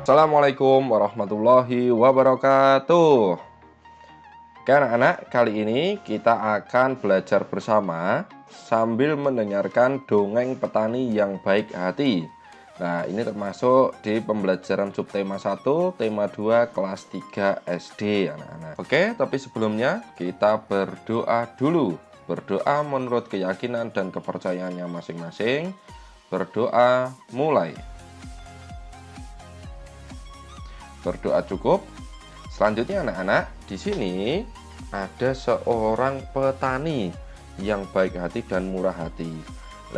Assalamualaikum warahmatullahi wabarakatuh. Oke anak-anak, kali ini kita akan belajar bersama sambil mendengarkan dongeng petani yang baik hati. Nah, ini termasuk di pembelajaran subtema 1, tema 2, kelas 3 SD anak-anak. Oke, tapi sebelumnya kita berdoa dulu. Berdoa menurut keyakinan dan kepercayaannya masing-masing. Berdoa mulai. Berdoa cukup. Selanjutnya anak-anak, di sini ada seorang petani yang baik hati dan murah hati.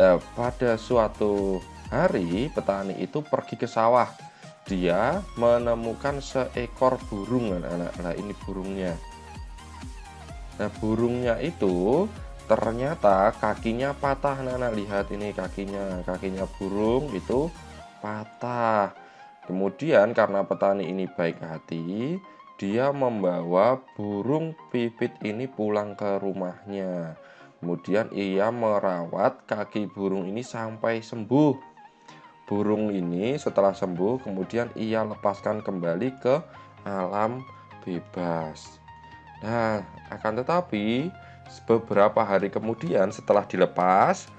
Nah, pada suatu hari petani itu pergi ke sawah. Dia menemukan seekor burung anak-anak. Nah, ini burungnya. Nah, burungnya itu ternyata kakinya patah anak-anak. Lihat ini kakinya burung itu patah. Kemudian karena petani ini baik hati, dia membawa burung pipit ini pulang ke rumahnya. Kemudian ia merawat kaki burung ini sampai sembuh. Burung ini setelah sembuh, kemudian ia lepaskan kembali ke alam bebas. Nah, akan tetapi beberapa hari kemudian setelah dilepas,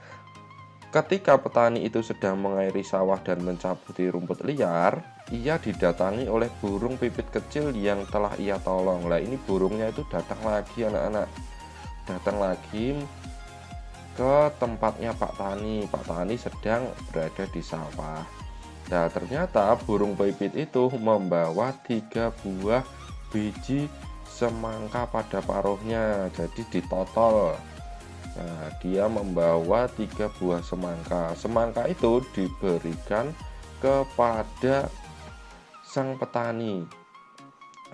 ketika petani itu sedang mengairi sawah dan mencabuti rumput liar, ia didatangi oleh burung pipit kecil yang telah ia tolong. Lah ini burungnya itu datang lagi anak-anak. Datang lagi ke tempatnya Pak Tani. Pak Tani sedang berada di sawah. Nah, ternyata burung pipit itu membawa 3 buah biji semangka pada paruhnya. Jadi ditotol. Nah, dia membawa 3 buah semangka. Semangka itu diberikan kepada sang petani.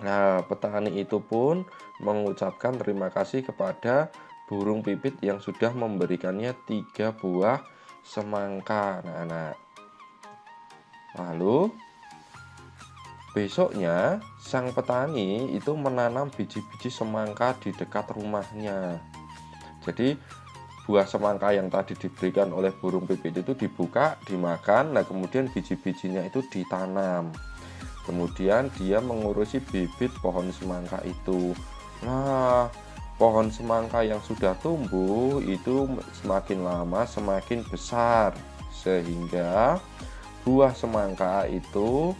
Nah, petani itu pun mengucapkan terima kasih kepada burung pipit yang sudah memberikannya 3 buah semangka. Nah, lalu besoknya sang petani itu menanam biji-biji semangka di dekat rumahnya. Jadi buah semangka yang tadi diberikan oleh burung pipit itu dibuka, dimakan. Nah, kemudian biji-bijinya itu ditanam. Kemudian dia mengurusi bibit pohon semangka itu. Nah, pohon semangka yang sudah tumbuh itu semakin lama semakin besar, sehingga buah semangka itu,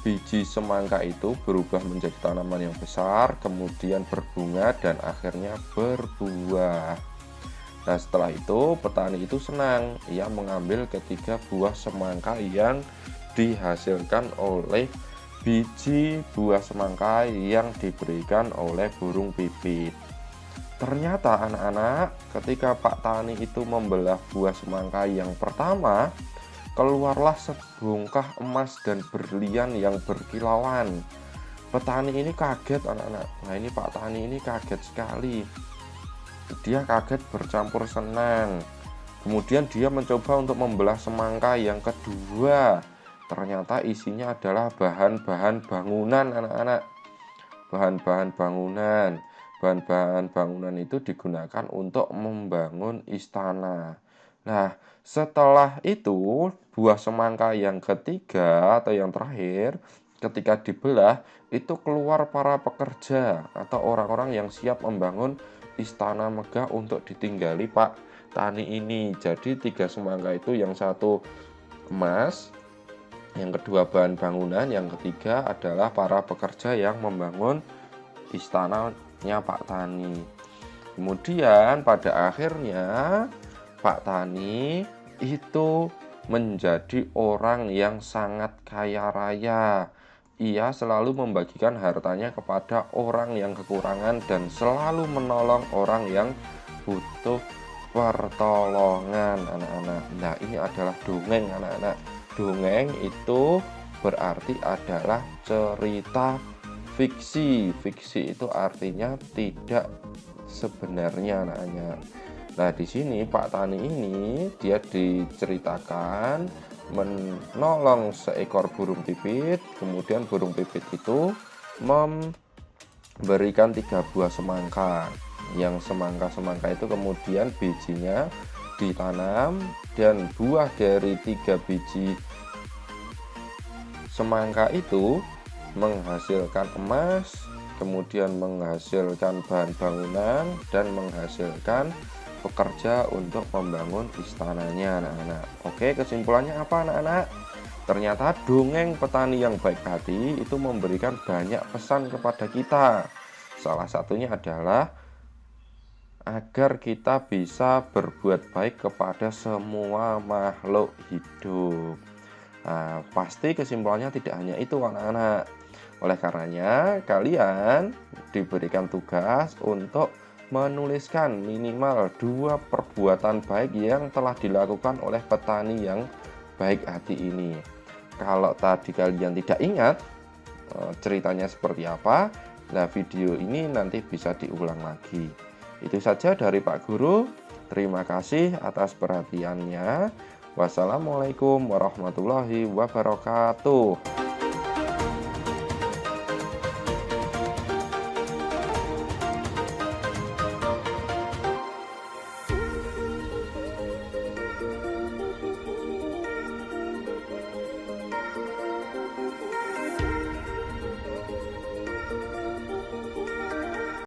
biji semangka itu berubah menjadi tanaman yang besar, kemudian berbunga dan akhirnya berbuah. Nah, setelah itu petani itu senang. Ia mengambil ketiga buah semangka yang dihasilkan oleh biji buah semangka yang diberikan oleh burung pipit. Ternyata anak-anak, ketika Pak Tani itu membelah buah semangka yang pertama, keluarlah sebongkah emas dan berlian yang berkilauan. Petani ini kaget anak-anak. Nah, ini Pak Tani ini kaget sekali. Dia kaget bercampur senang. Kemudian dia mencoba untuk membelah semangka yang kedua. Ternyata isinya adalah bahan-bahan bangunan anak-anak. Bahan-bahan bangunan. Bahan-bahan bangunan itu digunakan untuk membangun istana. Nah, setelah itu buah semangka yang ketiga atau yang terakhir, ketika dibelah itu keluar para pekerja atau orang-orang yang siap membangun istana megah untuk ditinggali Pak Tani ini. Jadi 3 semangka itu, yang satu emas, yang kedua bahan bangunan, yang ketiga adalah para pekerja yang membangun istananya Pak Tani. Kemudian pada akhirnya Pak Tani itu menjadi orang yang sangat kaya raya. Ia selalu membagikan hartanya kepada orang yang kekurangan dan selalu menolong orang yang butuh pertolongan anak-anak. Nah, ini adalah dongeng anak-anak. Dongeng itu berarti adalah cerita fiksi. Fiksi itu artinya tidak sebenarnya anak-anak. Nah, di sini Pak Tani ini dia diceritakan menolong seekor burung pipit. Kemudian burung pipit itu memberikan 3 buah semangka. Yang semangka-semangka itu kemudian bijinya ditanam dan buah dari 3 biji semangka itu menghasilkan emas, kemudian menghasilkan bahan bangunan, dan menghasilkan pekerja untuk membangun istananya, anak-anak. Oke, kesimpulannya apa, anak-anak? Ternyata dongeng petani yang baik hati itu memberikan banyak pesan kepada kita. Salah satunya adalah agar kita bisa berbuat baik kepada semua makhluk hidup. Nah, pasti kesimpulannya tidak hanya itu, anak-anak. Oleh karenanya, kalian diberikan tugas untuk menuliskan minimal 2 perbuatan baik yang telah dilakukan oleh petani yang baik hati ini. Kalau tadi kalian tidak ingat ceritanya seperti apa, nah video ini nanti bisa diulang lagi. Itu saja dari Pak Guru. Terima kasih atas perhatiannya. Wassalamualaikum warahmatullahi wabarakatuh.